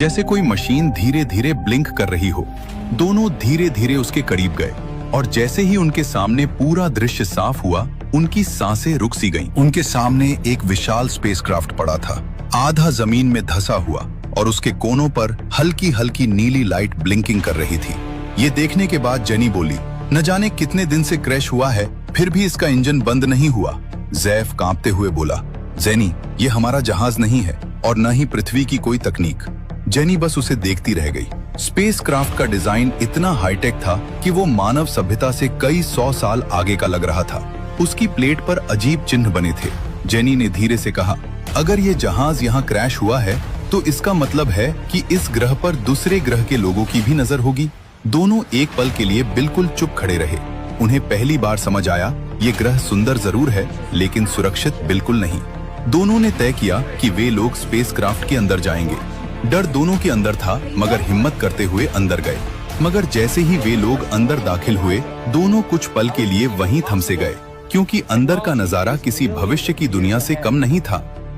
जैसे कोई मशीन धीरे धीरे ब्लिंक कर रही हो। दोनों धीरे धीरे उसके करीब गए और जैसे ही उनके सामने पूरा दृश्य साफ हुआ, उनकी सांसें रुक सी गईं। उनके सामने एक विशाल स्पेसक्राफ्ट पड़ा था, आधा जमीन में धंसा हुआ और उसके कोनों पर हल्की हल्की नीली लाइट ब्लिंकिंग कर रही थी। ये देखने के बाद जेनी बोली, न जाने कितने दिन से क्रैश हुआ है, फिर भी इसका इंजन बंद नहीं हुआ। जैफ कांपते हुए बोला, जेनी, ये हमारा जहाज नहीं है और न ही पृथ्वी की कोई तकनीक। जेनी बस उसे देखती रह गई। स्पेसक्राफ्ट का डिजाइन इतना हाईटेक था कि वो मानव सभ्यता से कई 100 साल आगे का लग रहा था। उसकी प्लेट पर अजीब चिन्ह बने थे। जेनी ने धीरे से कहा, अगर ये जहाज यहाँ क्रैश हुआ है तो इसका मतलब है कि इस ग्रह पर दूसरे ग्रह के लोगों की भी नजर होगी। दोनों एक पल के लिए बिल्कुल चुप खड़े रहे। उन्हें पहली बार समझ आया, ये ग्रह सुंदर जरूर है लेकिन सुरक्षित बिल्कुल नहीं। दोनों ने तय किया कि वे लोग स्पेसक्राफ्ट के अंदर जाएंगे। डर दोनों के अंदर था, मगर हिम्मत करते हुए अंदर गए। मगर जैसे ही वे लोग अंदर दाखिल हुए, दोनों कुछ पल के लिए वहीं थम से गए, क्योंकि अंदर का नजारा किसी भविष्य की दुनिया से कम नहीं था।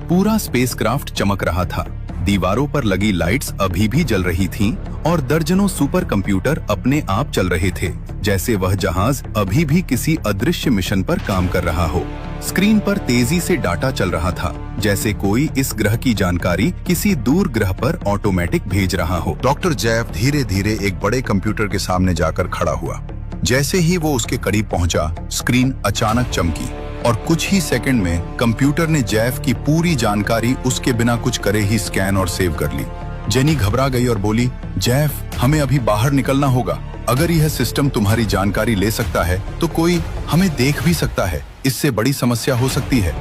पूरा स्पेसक्राफ्ट चमक रहा था, दीवारों पर लगी लाइट्स अभी भी जल रही थीं और दर्जनों सुपर कंप्यूटर अपने आप चल रहे थे, जैसे वह जहाज अभी भी किसी अदृश्य मिशन पर काम कर रहा हो। स्क्रीन पर तेजी से डाटा चल रहा था, जैसे कोई इस ग्रह की जानकारी किसी दूर ग्रह पर ऑटोमेटिक भेज रहा हो। डॉक्टर जैफ धीरे धीरे एक बड़े कंप्यूटर के सामने जाकर खड़ा हुआ। जैसे ही वो उसके करीब पहुंचा, स्क्रीन अचानक चमकी और कुछ ही सेकंड में कंप्यूटर ने जैफ की पूरी जानकारी उसके बिना कुछ करे ही स्कैन और सेव कर ली। जेनी घबरा गई और बोली, जैफ, हमें अभी बाहर निकलना होगा। अगर यह सिस्टम तुम्हारी जानकारी ले सकता है तो कोई हमें देख भी सकता है। इससे बड़ी समस्या हो सकती है।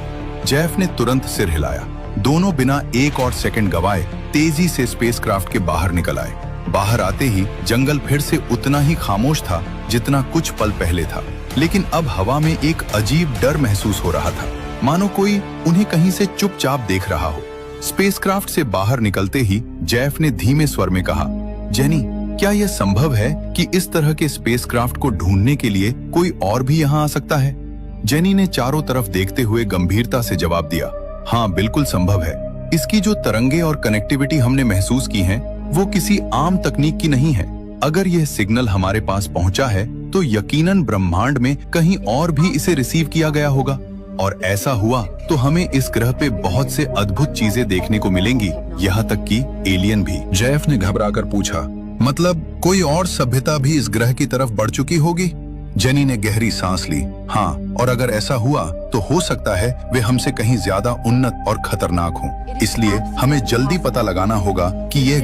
जैफ ने तुरंत सिर हिलाया। दोनों बिना एक और सेकंड गवाए तेजी से स्पेसक्राफ्ट के बाहर निकल आए। बाहर आते ही जंगल फिर से उतना ही खामोश था जितना कुछ पल पहले था, लेकिन अब हवा में एक अजीब डर महसूस हो रहा था, मानो कोई उन्हें कहीं से चुपचाप देख रहा हो। स्पेसक्राफ्ट से बाहर निकलते ही जैफ ने धीमे स्वर में कहा, जेनी, क्या यह संभव है कि इस तरह के स्पेसक्राफ्ट को ढूंढने के लिए कोई और भी यहाँ आ सकता है? जेनी ने चारों तरफ देखते हुए गंभीरता से जवाब दिया, हाँ, बिल्कुल संभव है। इसकी जो तरंगे और कनेक्टिविटी हमने महसूस की हैं, वो किसी आम तकनीक की नहीं है। अगर यह सिग्नल हमारे पास पहुंचा है तो यकीनन ब्रह्मांड में कहीं और भी इसे रिसीव किया गया होगा, और ऐसा हुआ तो हमें इस ग्रह पे बहुत से अद्भुत चीजें देखने को मिलेंगी, यहाँ तक कि एलियन भी। जैफ ने घबराकर पूछा, मतलब कोई और सभ्यता भी इस ग्रह की तरफ बढ़ चुकी होगी? जेनी ने गहरी सांस ली। हाँ, और अगर ऐसा हुआ तो हो सकता है वे हमसे कहीं ज्यादा उन्नत और खतरनाक हों। इसलिए हमें जल्दी पता लगाना होगा कि यह